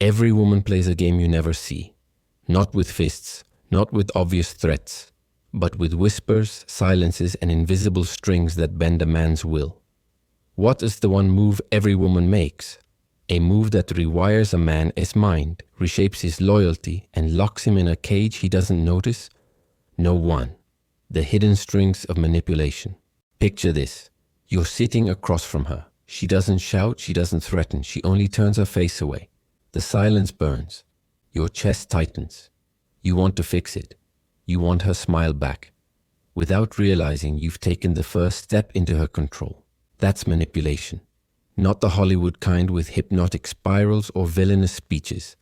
Every woman plays a game you never see. Not with fists, not with obvious threats, but with whispers, silences, and invisible strings that bend a man's will. What is the one move every woman makes? A move that rewires a man's mind, reshapes his loyalty, and locks him in a cage he doesn't notice? No one. The hidden strings of manipulation. Picture this. You're sitting across from her. She doesn't shout, she doesn't threaten, she only turns her face away. The silence burns. Your chest tightens. You want to fix it. You want her smile back. Without realizing, you've taken the first step into her control. That's manipulation. Not the Hollywood kind with hypnotic spirals or villainous speeches.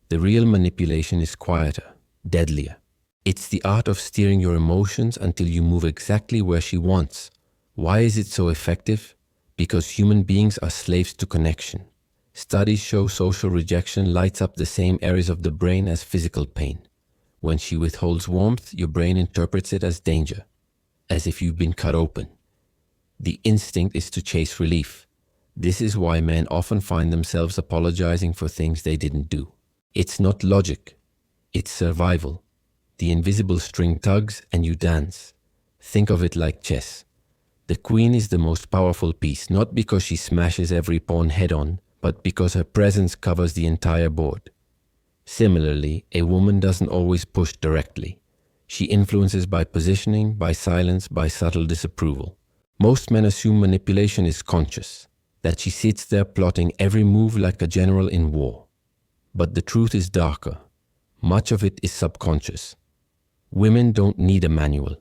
The real manipulation is quieter, deadlier. It's the art of steering your emotions until you move exactly where she wants. Why is it so effective? Because human beings are slaves to connection. Studies show social rejection lights up the same areas of the brain as physical pain. When she withholds warmth, your brain interprets it as danger, as if you've been cut open. The instinct is to chase relief. This is why men often find themselves apologizing for things they didn't do. It's not logic, it's survival. The invisible string tugs and you dance. Think of it like chess. The queen is the most powerful piece, not because she smashes every pawn head-on, but because her presence covers the entire board. Similarly, a woman doesn't always push directly. She influences by positioning, by silence, by subtle disapproval. Most men assume manipulation is conscious, that she sits there plotting every move like a general in war. But the truth is darker. Much of it is subconscious. Women don't need a manual.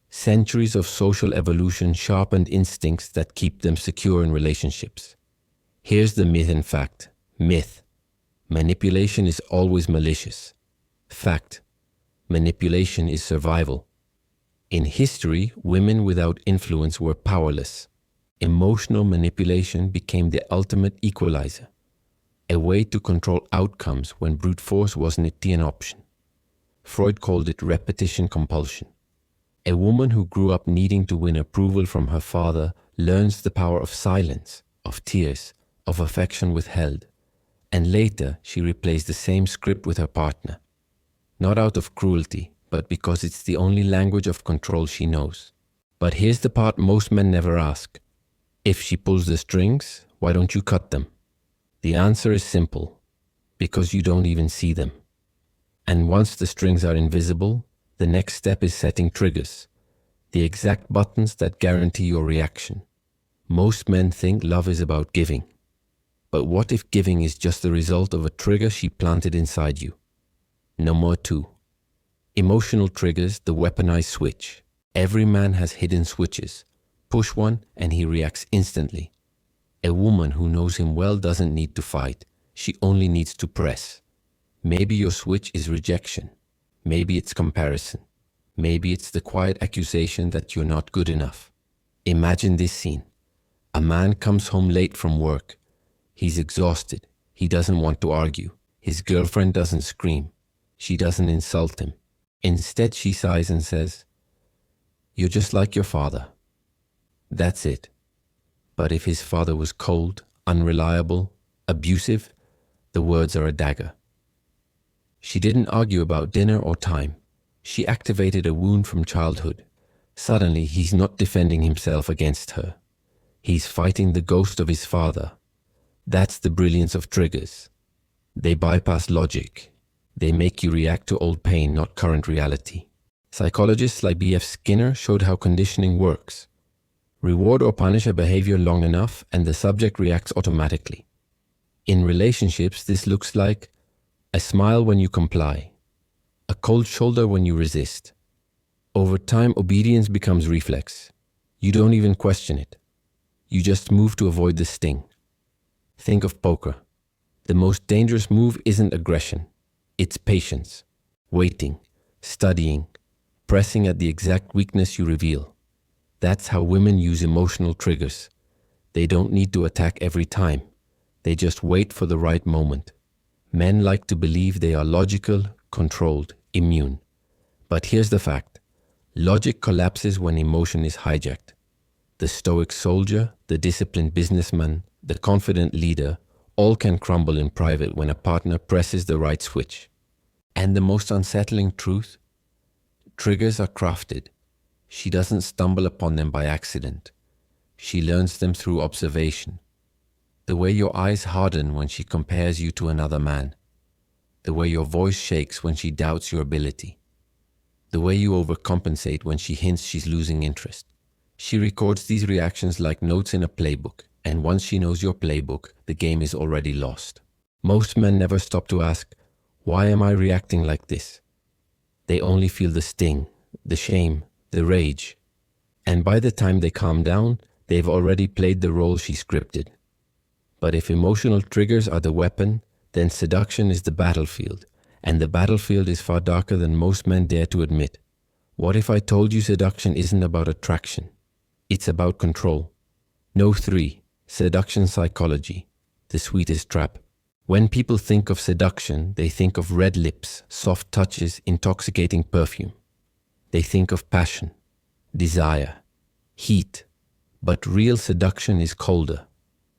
Centuries of social evolution sharpened instincts that keep them secure in relationships. Here's the myth and fact. Myth. Manipulation is always malicious. Fact. Manipulation is survival. In history, women without influence were powerless. Emotional manipulation became the ultimate equalizer, a way to control outcomes when brute force wasn't an option. Freud called it repetition compulsion. A woman who grew up needing to win approval from her father learns the power of silence, of tears, of affection withheld. And later, she replays the same script with her partner. Not out of cruelty, but because it's the only language of control she knows. But here's the part most men never ask. If she pulls the strings, why don't you cut them? The answer is simple. Because you don't even see them. And once the strings are invisible, the next step is setting triggers. The exact buttons that guarantee your reaction. Most men think love is about giving. But what if giving is just the result of a trigger she planted inside you? Number 2. Emotional triggers, the weaponized switch. Every man has hidden switches. Push one and he reacts instantly. A woman who knows him well doesn't need to fight. She only needs to press. Maybe your switch is rejection. Maybe it's comparison. Maybe it's the quiet accusation that you're not good enough. Imagine this scene. A man comes home late from work. He's exhausted. He doesn't want to argue. His girlfriend doesn't scream. She doesn't insult him. Instead, she sighs and says, "You're just like your father." That's it. But if his father was cold, unreliable, abusive, the words are a dagger. She didn't argue about dinner or time. She activated a wound from childhood. Suddenly, he's not defending himself against her. He's fighting the ghost of his father. That's the brilliance of triggers. They bypass logic. They make you react to old pain, not current reality. Psychologists like B.F. Skinner showed how conditioning works. Reward or punish a behavior long enough and the subject reacts automatically. In relationships, this looks like a smile when you comply, a cold shoulder when you resist. Over time, obedience becomes reflex. You don't even question it. You just move to avoid the sting. Think of poker. The most dangerous move isn't aggression. It's patience, waiting, studying, pressing at the exact weakness you reveal. That's how women use emotional triggers. They don't need to attack every time. They just wait for the right moment. Men like to believe they are logical, controlled, immune. But here's the fact. Logic collapses when emotion is hijacked. The stoic soldier, the disciplined businessman, the confident leader, All can crumble in private when a partner presses the right switch. And the most unsettling truth? Triggers are crafted. She doesn't stumble upon them by accident. She learns them through observation. The way your eyes harden when she compares you to another man. The way your voice shakes when she doubts your ability. The way you overcompensate when she hints she's losing interest. She records these reactions like notes in a playbook, and once she knows your playbook, the game is already lost. Most men never stop to ask, why am I reacting like this? They only feel the sting, the shame, the rage. And by the time they calm down, they've already played the role she scripted. But if emotional triggers are the weapon, then seduction is the battlefield, and the battlefield is far darker than most men dare to admit. What if I told you seduction isn't about attraction? It's about control. No 3. Seduction psychology, the sweetest trap. When people think of seduction, they think of red lips, soft touches, intoxicating perfume. They think of passion, desire, heat. But real seduction is colder,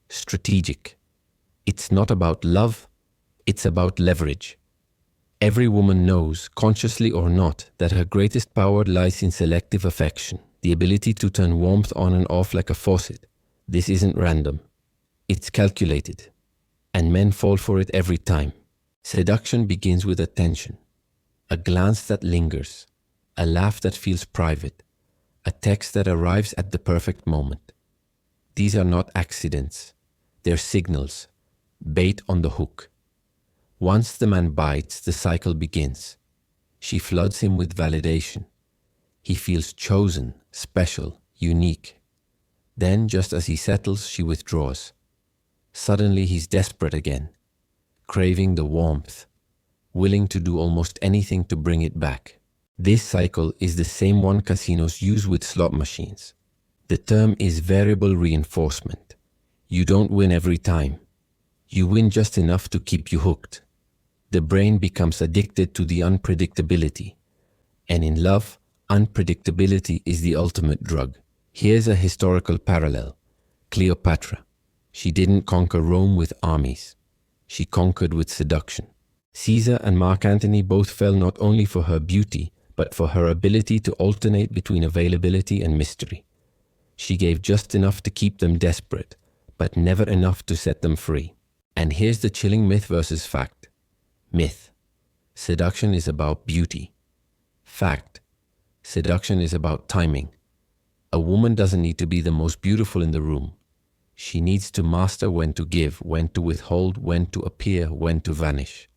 strategic. It's not about love, it's about leverage. Every woman knows, consciously or not, that her greatest power lies in selective affection, the ability to turn warmth on and off like a faucet. This isn't random. It's calculated. And men fall for it every time. Seduction begins with attention. A glance that lingers. A laugh that feels private. A text that arrives at the perfect moment. These are not accidents. They're signals. Bait on the hook. Once the man bites, the cycle begins. She floods him with validation. He feels chosen, special, unique. Then, just as he settles, she withdraws. Suddenly he's desperate again, craving the warmth, willing to do almost anything to bring it back. This cycle is the same one casinos use with slot machines. The term is variable reinforcement. You don't win every time. You win just enough to keep you hooked. The brain becomes addicted to the unpredictability. And in love, unpredictability is the ultimate drug. Here's a historical parallel. Cleopatra. She didn't conquer Rome with armies. She conquered with seduction. Caesar and Mark Antony both fell not only for her beauty, but for her ability to alternate between availability and mystery. She gave just enough to keep them desperate, but never enough to set them free. And here's the chilling myth versus fact. Myth. Seduction is about beauty. Fact. Seduction is about timing. A woman doesn't need to be the most beautiful in the room. She needs to master when to give, when to withhold, when to appear, when to vanish.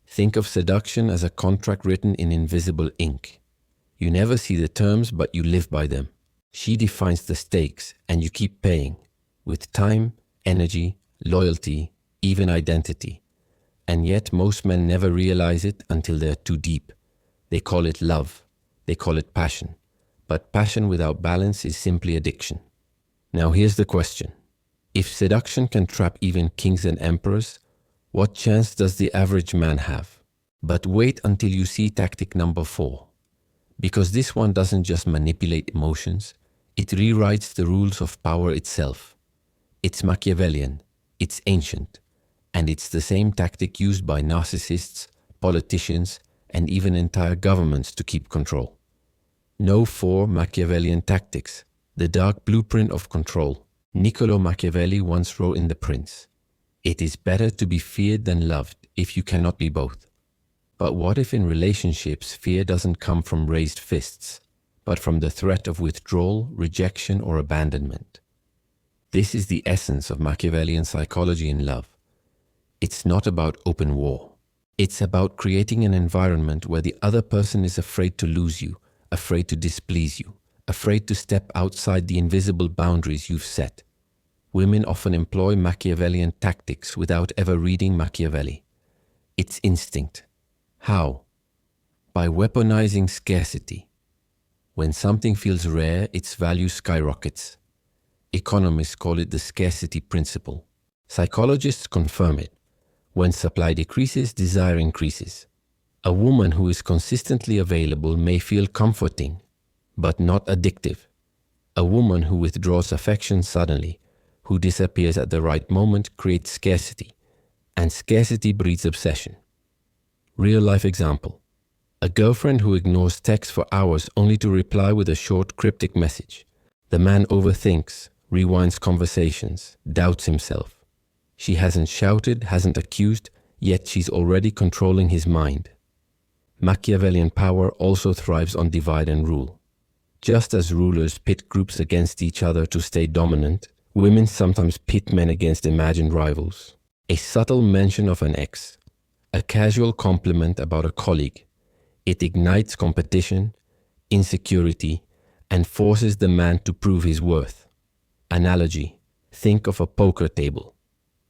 Think of seduction as a contract written in invisible ink. You never see the terms, but you live by them. She defines the stakes, and you keep paying, with time, energy, loyalty, even identity. And yet most men never realize it until they're too deep. They call it love. They call it passion. But passion without balance is simply addiction. Now here's the question. If seduction can trap even kings and emperors, what chance does the average man have? But wait until you see tactic number 4. Because this one doesn't just manipulate emotions, it rewrites the rules of power itself. It's Machiavellian, it's ancient, and it's the same tactic used by narcissists, politicians, and even entire governments to keep control. Know 4 Machiavellian tactics, the dark blueprint of control. Niccolo Machiavelli once wrote in The Prince, "It is better to be feared than loved if you cannot be both." But what if in relationships fear doesn't come from raised fists, but from the threat of withdrawal, rejection, or abandonment? This is the essence of Machiavellian psychology in love. It's not about open war. It's about creating an environment where the other person is afraid to lose you, afraid to displease you, afraid to step outside the invisible boundaries you've set. Women often employ Machiavellian tactics without ever reading Machiavelli. It's instinct. How? By weaponizing scarcity. When something feels rare, its value skyrockets. Economists call it the scarcity principle. Psychologists confirm it. When supply decreases, desire increases. A woman who is consistently available may feel comforting, but not addictive. A woman who withdraws affection suddenly, who disappears at the right moment creates scarcity, and scarcity breeds obsession. Real life example. A girlfriend who ignores texts for hours only to reply with a short cryptic message. The man overthinks, rewinds conversations, doubts himself. She hasn't shouted, hasn't accused, yet she's already controlling his mind. Machiavellian power also thrives on divide and rule. Just as rulers pit groups against each other to stay dominant, women sometimes pit men against imagined rivals. A subtle mention of an ex, a casual compliment about a colleague, it ignites competition, insecurity, and forces the man to prove his worth. Analogy: think of a poker table.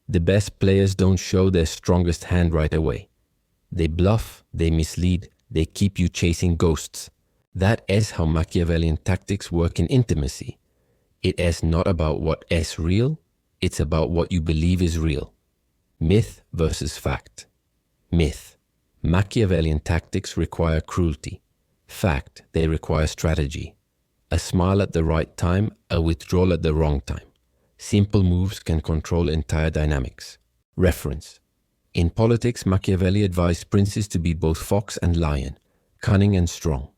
The best players don't show their strongest hand right away. They bluff, they mislead, they keep you chasing ghosts. That is how Machiavellian tactics work in intimacy. It is not about what is real, it's about what you believe is real. Myth versus fact. Myth. Machiavellian tactics require cruelty. Fact, they require strategy. A smile at the right time, a withdrawal at the wrong time. Simple moves can control entire dynamics. Reference. In politics, Machiavelli advised princes to be both fox and lion, cunning and strong.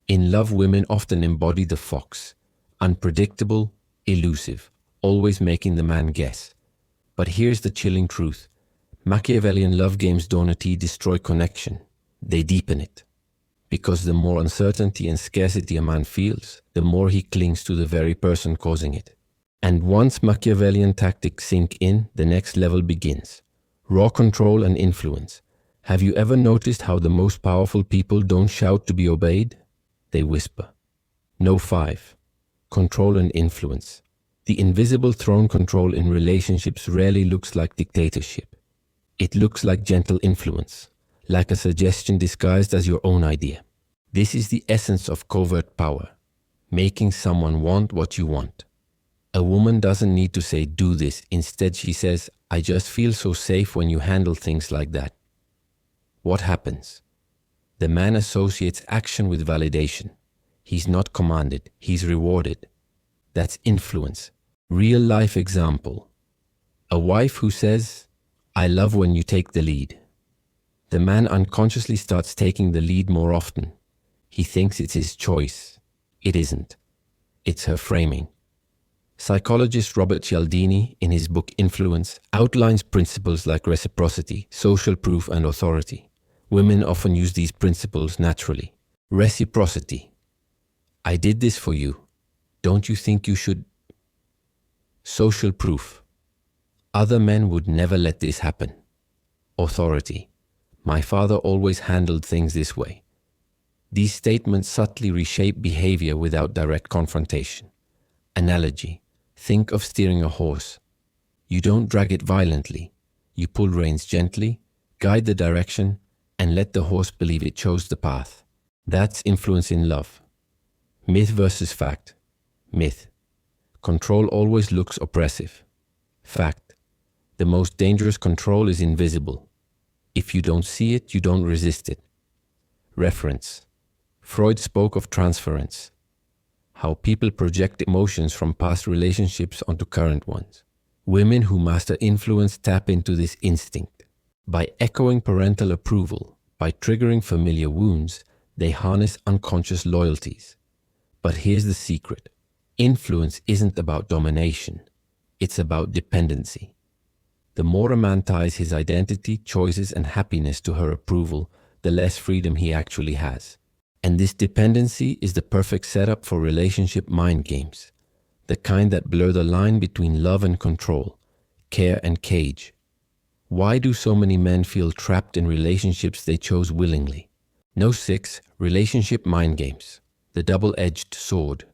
In love, women often embody the fox, unpredictable, elusive, always making the man guess. But here's the chilling truth. Machiavellian love games don't destroy connection, they deepen it. Because the more uncertainty and scarcity a man feels, the more he clings to the very person causing it. And once Machiavellian tactics sink in, the next level begins. Raw control and influence. Have you ever noticed how the most powerful people don't shout to be obeyed? They whisper. No. 5. Control and influence. The invisible throne control in relationships rarely looks like dictatorship. It looks like gentle influence, like a suggestion disguised as your own idea. This is the essence of covert power, making someone want what you want. A woman doesn't need to say, do this. Instead, she says, I just feel so safe when you handle things like that. What happens? The man associates action with validation. He's not commanded, he's rewarded. That's influence. Real life example. A wife who says, I love when you take the lead. The man unconsciously starts taking the lead more often. He thinks it's his choice. It isn't. It's her framing. Psychologist Robert Cialdini, in his book Influence, outlines principles like reciprocity, social proof, and authority. Women often use these principles naturally. Reciprocity. I did this for you. Don't you think you should? Social proof. Other men would never let this happen. Authority. My father always handled things this way. These statements subtly reshape behavior without direct confrontation. Analogy. Think of steering a horse. You don't drag it violently. You pull reins gently, guide the direction, and let the horse believe it chose the path. That's influence in love. Myth versus fact. Myth. Control always looks oppressive. Fact. The most dangerous control is invisible. If you don't see it, you don't resist it. Reference. Freud spoke of transference. How people project emotions from past relationships onto current ones. Women who master influence tap into this instinct. By echoing parental approval, by triggering familiar wounds, they harness unconscious loyalties. But here's the secret. Influence isn't about domination. It's about dependency. The more a man ties his identity, choices, and happiness to her approval, the less freedom he actually has. And this dependency is the perfect setup for relationship mind games, the kind that blur the line between love and control, care and cage. Why do so many men feel trapped in relationships they chose willingly? No. 6. Relationship mind games. The double-edged sword.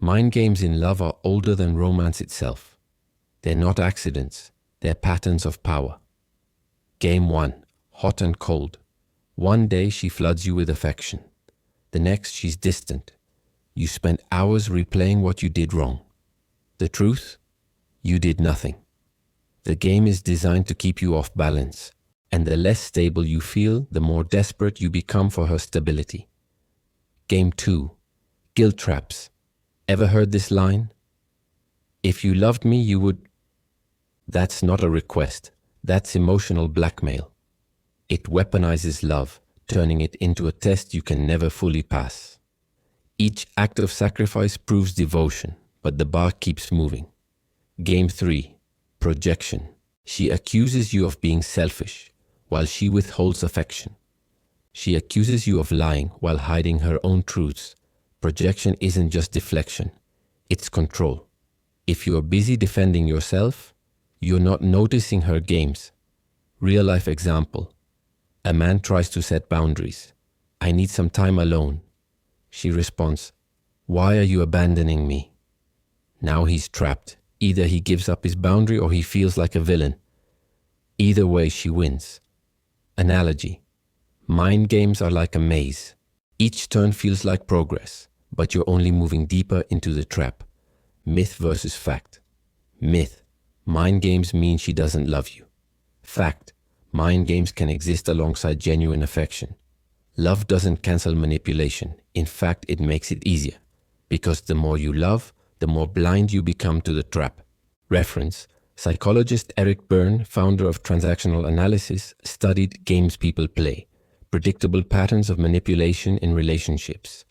Mind games in love are older than romance itself. They're not accidents. They're patterns of power. Game 1. Hot and cold. One day she floods you with affection. The next she's distant. You spend hours replaying what you did wrong. The truth? You did nothing. The game is designed to keep you off balance, and the less stable you feel, the more desperate you become for her stability. Game 2. Guilt traps. Ever heard this line? If you loved me, you would... That's not a request. That's emotional blackmail. It weaponizes love, turning it into a test you can never fully pass. Each act of sacrifice proves devotion, but the bar keeps moving. Game 3. Projection. She accuses you of being selfish, while she withholds affection. She accuses you of lying while hiding her own truths. Projection isn't just deflection, it's control. If you're busy defending yourself, you're not noticing her games. Real life example. A man tries to set boundaries. I need some time alone. She responds, why are you abandoning me? Now he's trapped. Either he gives up his boundary or he feels like a villain. Either way, she wins. Analogy. Mind games are like a maze. Each turn feels like progress, but you're only moving deeper into the trap. Myth versus fact. Myth. Mind games mean she doesn't love you. Fact. Mind games can exist alongside genuine affection. Love doesn't cancel manipulation. In fact, it makes it easier. Because the more you love, the more blind you become to the trap. Reference. Psychologist Eric Berne, founder of transactional analysis, studied games people play, predictable patterns of manipulation in relationships.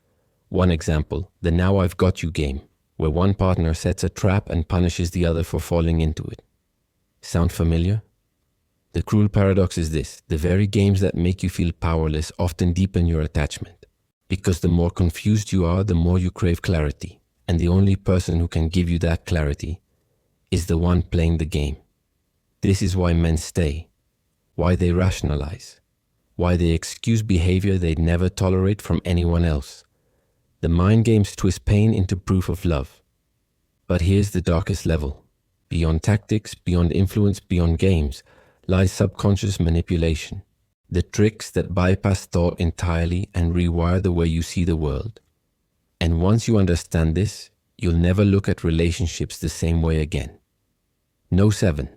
One example, the Now I've Got You game, where one partner sets a trap and punishes the other for falling into it. Sound familiar? The cruel paradox is this: the very games that make you feel powerless often deepen your attachment. Because the more confused you are, the more you crave clarity. And the only person who can give you that clarity is the one playing the game. This is why men stay, why they rationalize, why they excuse behavior they'd never tolerate from anyone else. The mind games twist pain into proof of love. But here's the darkest level. Beyond tactics, beyond influence, beyond games, lies subconscious manipulation. The tricks that bypass thought entirely and rewire the way you see the world. And once you understand this, you'll never look at relationships the same way again. No 7.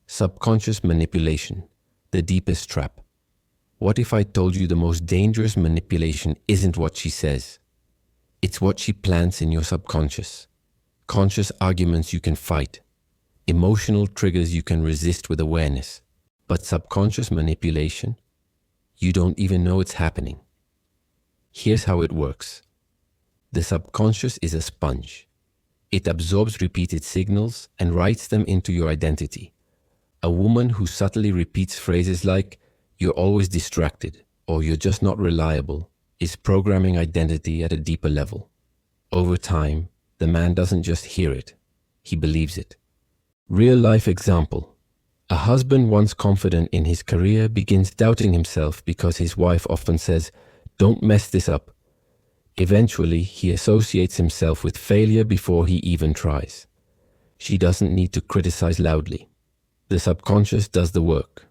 Subconscious manipulation, the deepest trap. What if I told you the most dangerous manipulation isn't what she says? It's what she plants in your subconscious. Conscious arguments you can fight. Emotional triggers you can resist with awareness. But subconscious manipulation, you don't even know it's happening. Here's how it works. The subconscious is a sponge. It absorbs repeated signals and writes them into your identity. A woman who subtly repeats phrases like, "You're always distracted," or "You're just not reliable," is programming identity at a deeper level. Over time, the man doesn't just hear it, he believes it. Real life example. A husband once confident in his career begins doubting himself because his wife often says, "Don't mess this up." Eventually, he associates himself with failure before he even tries. She doesn't need to criticize loudly. The subconscious does the work.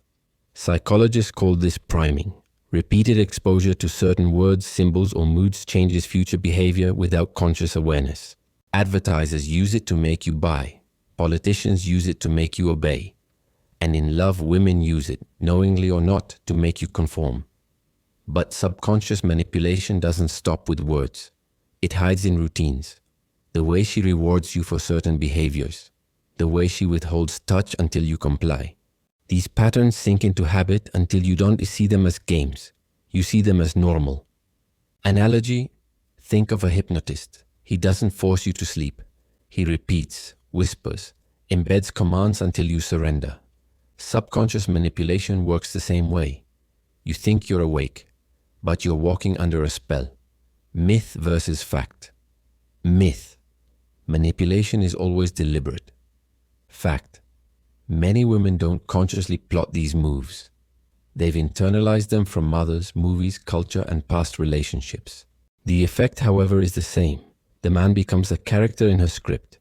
Psychologists call this priming. Repeated exposure to certain words, symbols, or moods changes future behavior without conscious awareness. Advertisers use it to make you buy. Politicians use it to make you obey. And in love, women use it, knowingly or not, to make you conform. But subconscious manipulation doesn't stop with words. It hides in routines. The way she rewards you for certain behaviors. The way she withholds touch until you comply. These patterns sink into habit until you don't see them as games. You see them as normal. Analogy: think of a hypnotist. He doesn't force you to sleep. He repeats, whispers, embeds commands until you surrender. Subconscious manipulation works the same way. You think you're awake, but you're walking under a spell. Myth versus fact. Myth. Manipulation is always deliberate. Fact. Many women don't consciously plot these moves. They've internalized them from mothers, movies, culture, and past relationships. The effect, however, is the same. The man becomes a character in her script.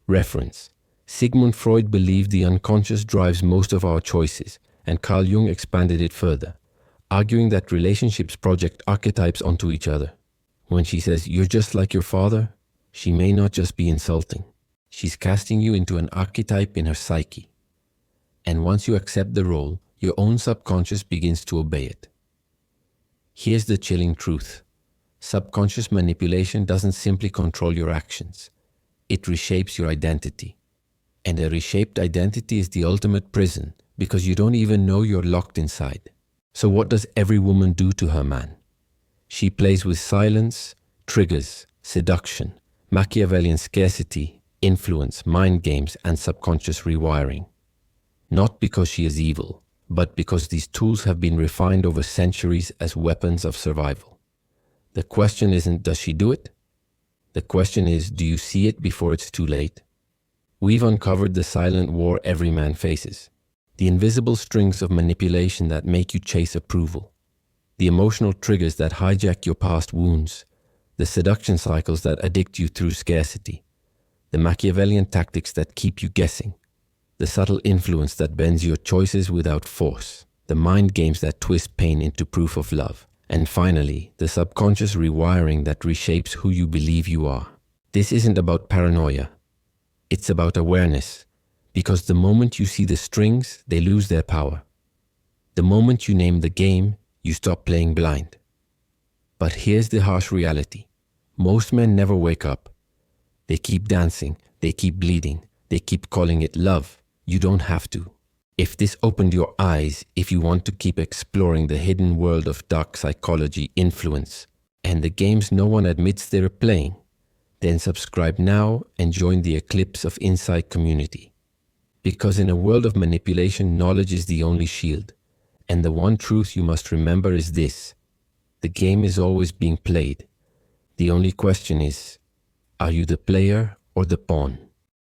Reference. Sigmund Freud believed the unconscious drives most of our choices, and Carl Jung expanded it further, arguing that relationships project archetypes onto each other. When she says, "You're just like your father," she may not just be insulting. She's casting you into an archetype in her psyche. And once you accept the role, your own subconscious begins to obey it. Here's the chilling truth. Subconscious manipulation doesn't simply control your actions. It reshapes your identity. And a reshaped identity is the ultimate prison because you don't even know you're locked inside. So what does every woman do to her man? She plays with silence, triggers, seduction, Machiavellian scarcity, influence, mind games, and subconscious rewiring. Not because she is evil, but because these tools have been refined over centuries as weapons of survival. The question isn't, does she do it? The question is, do you see it before it's too late? We've uncovered the silent war every man faces, the invisible strings of manipulation that make you chase approval, the emotional triggers that hijack your past wounds, the seduction cycles that addict you through scarcity, the Machiavellian tactics that keep you guessing, the subtle influence that bends your choices without force, the mind games that twist pain into proof of love, and finally, the subconscious rewiring that reshapes who you believe you are. This isn't about paranoia. It's about awareness, because the moment you see the strings, they lose their power. The moment you name the game, you stop playing blind. But here's the harsh reality. Most men never wake up. They keep dancing, they keep bleeding, they keep calling it love. You don't have to. If this opened your eyes, if you want to keep exploring the hidden world of dark psychology, influence, and the games no one admits they're playing, then subscribe now and join the Eclipse of Insight community. Because in a world of manipulation, knowledge is the only shield. And the one truth you must remember is this: the game is always being played. The only question is, are you the player or the pawn?